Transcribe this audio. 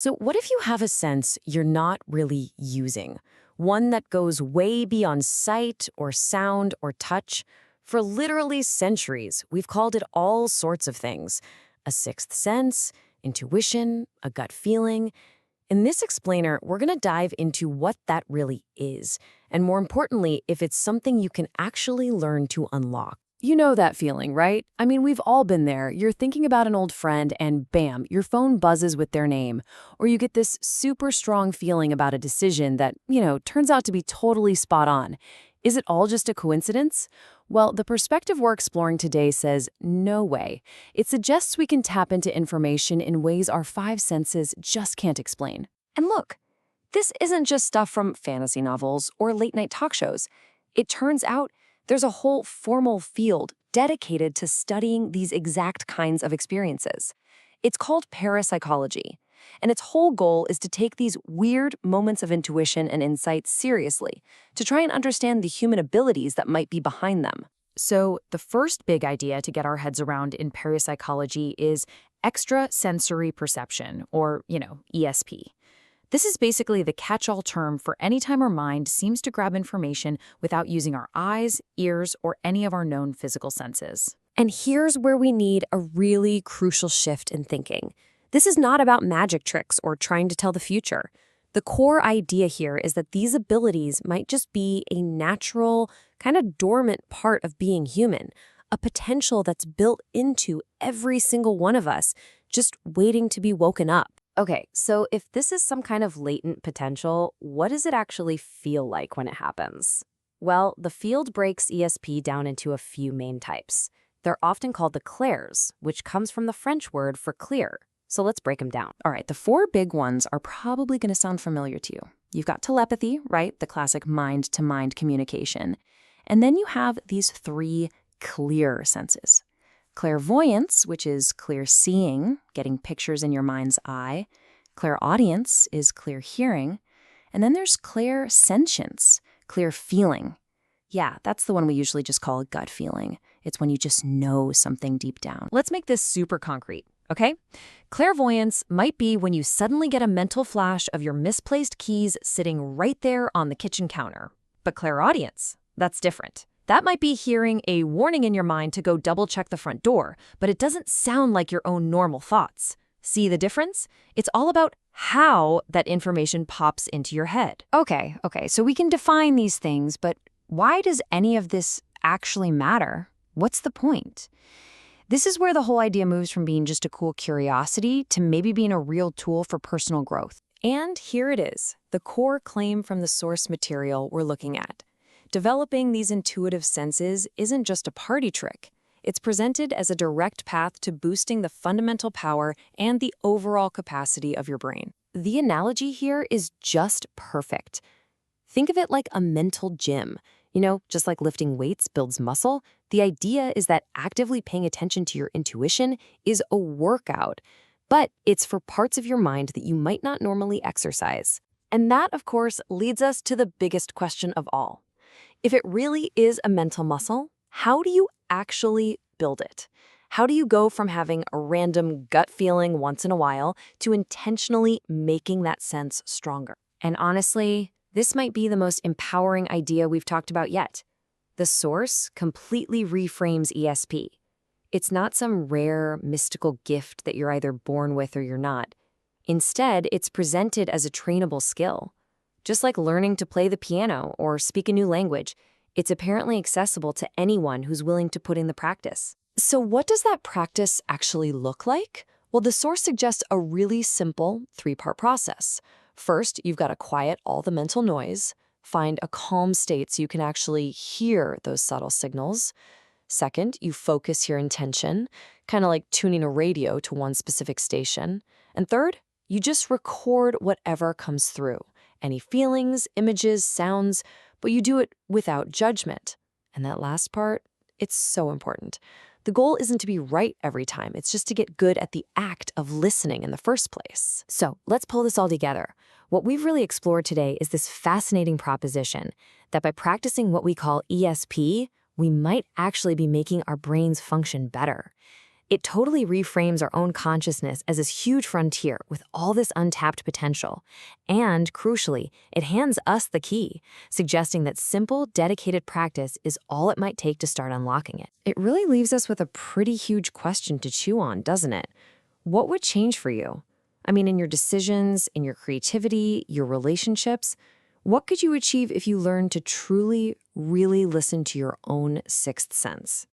So, what if you have a sense you're not really using? One that goes way beyond sight or sound or touch? For literally centuries, we've called it all sorts of things: a sixth sense, intuition, a gut feeling. In this explainer, we're going to dive into what that really is, and more importantly, if it's something you can actually learn to unlock. You know that feeling, right? I mean, we've all been there. You're thinking about an old friend and bam, your phone buzzes with their name. Or you get this super strong feeling about a decision that, turns out to be totally spot on. Is it all just a coincidence? Well, the perspective we're exploring today says no way. It suggests we can tap into information in ways our five senses just can't explain. And look, this isn't just stuff from fantasy novels or late-night talk shows. It turns out there's a whole formal field dedicated to studying these exact kinds of experiences. It's called parapsychology, and its whole goal is to take these weird moments of intuition and insight seriously, to try and understand the human abilities that might be behind them. So, the first big idea to get our heads around in parapsychology is extrasensory perception, or, ESP. This is basically the catch-all term for any time our mind seems to grab information without using our eyes, ears, or any of our known physical senses. And here's where we need a really crucial shift in thinking. This is not about magic tricks or trying to tell the future. The core idea here is that these abilities might just be a natural, kind of dormant part of being human, a potential that's built into every single one of us, just waiting to be woken up. Okay, so if this is some kind of latent potential, what does it actually feel like when it happens? Well, the field breaks ESP down into a few main types. They're often called the clairs, which comes from the French word for clear. So let's break them down. All right, the four big ones are probably going to sound familiar to you. You've got telepathy, right? The classic mind-to-mind communication. And then you have these three clear senses. Clairvoyance, which is clear seeing, getting pictures in your mind's eye. Clairaudience is clear hearing. And then there's clairsentience, clear feeling. Yeah, that's the one we usually just call a gut feeling. It's when you just know something deep down. Let's make this super concrete, okay? Clairvoyance might be when you suddenly get a mental flash of your misplaced keys sitting right there on the kitchen counter. But clairaudience, that's different. That might be hearing a warning in your mind to go double-check the front door, but it doesn't sound like your own normal thoughts. See the difference? It's all about how that information pops into your head. Okay, so we can define these things, but why does any of this actually matter? What's the point? This is where the whole idea moves from being just a cool curiosity to maybe being a real tool for personal growth. And here it is, the core claim from the source material we're looking at. Developing these intuitive senses isn't just a party trick. It's presented as a direct path to boosting the fundamental power and the overall capacity of your brain. The analogy here is just perfect. Think of it like a mental gym. Just like lifting weights builds muscle, the idea is that actively paying attention to your intuition is a workout, but it's for parts of your mind that you might not normally exercise. And that, of course, leads us to the biggest question of all. If it really is a mental muscle, how do you actually build it? How do you go from having a random gut feeling once in a while to intentionally making that sense stronger? And honestly, this might be the most empowering idea we've talked about yet. The source completely reframes ESP. It's not some rare, mystical gift that you're either born with or you're not. Instead, it's presented as a trainable skill. Just like learning to play the piano or speak a new language, it's apparently accessible to anyone who's willing to put in the practice. So what does that practice actually look like? Well, the source suggests a really simple three-part process. First, you've got to quiet all the mental noise, find a calm state so you can actually hear those subtle signals. Second, you focus your intention, kind of like tuning a radio to one specific station. And third, you just record whatever comes through. Any feelings, images, sounds, but you do it without judgment. And that last part, it's so important. The goal isn't to be right every time. It's just to get good at the act of listening in the first place. So let's pull this all together. What we've really explored today is this fascinating proposition that by practicing what we call ESP, we might actually be making our brains function better. It totally reframes our own consciousness as this huge frontier with all this untapped potential. And, crucially, it hands us the key, suggesting that simple, dedicated practice is all it might take to start unlocking it. It really leaves us with a pretty huge question to chew on, doesn't it? What would change for you? I mean, in your decisions, in your creativity, your relationships, what could you achieve if you learned to truly, really listen to your own sixth sense?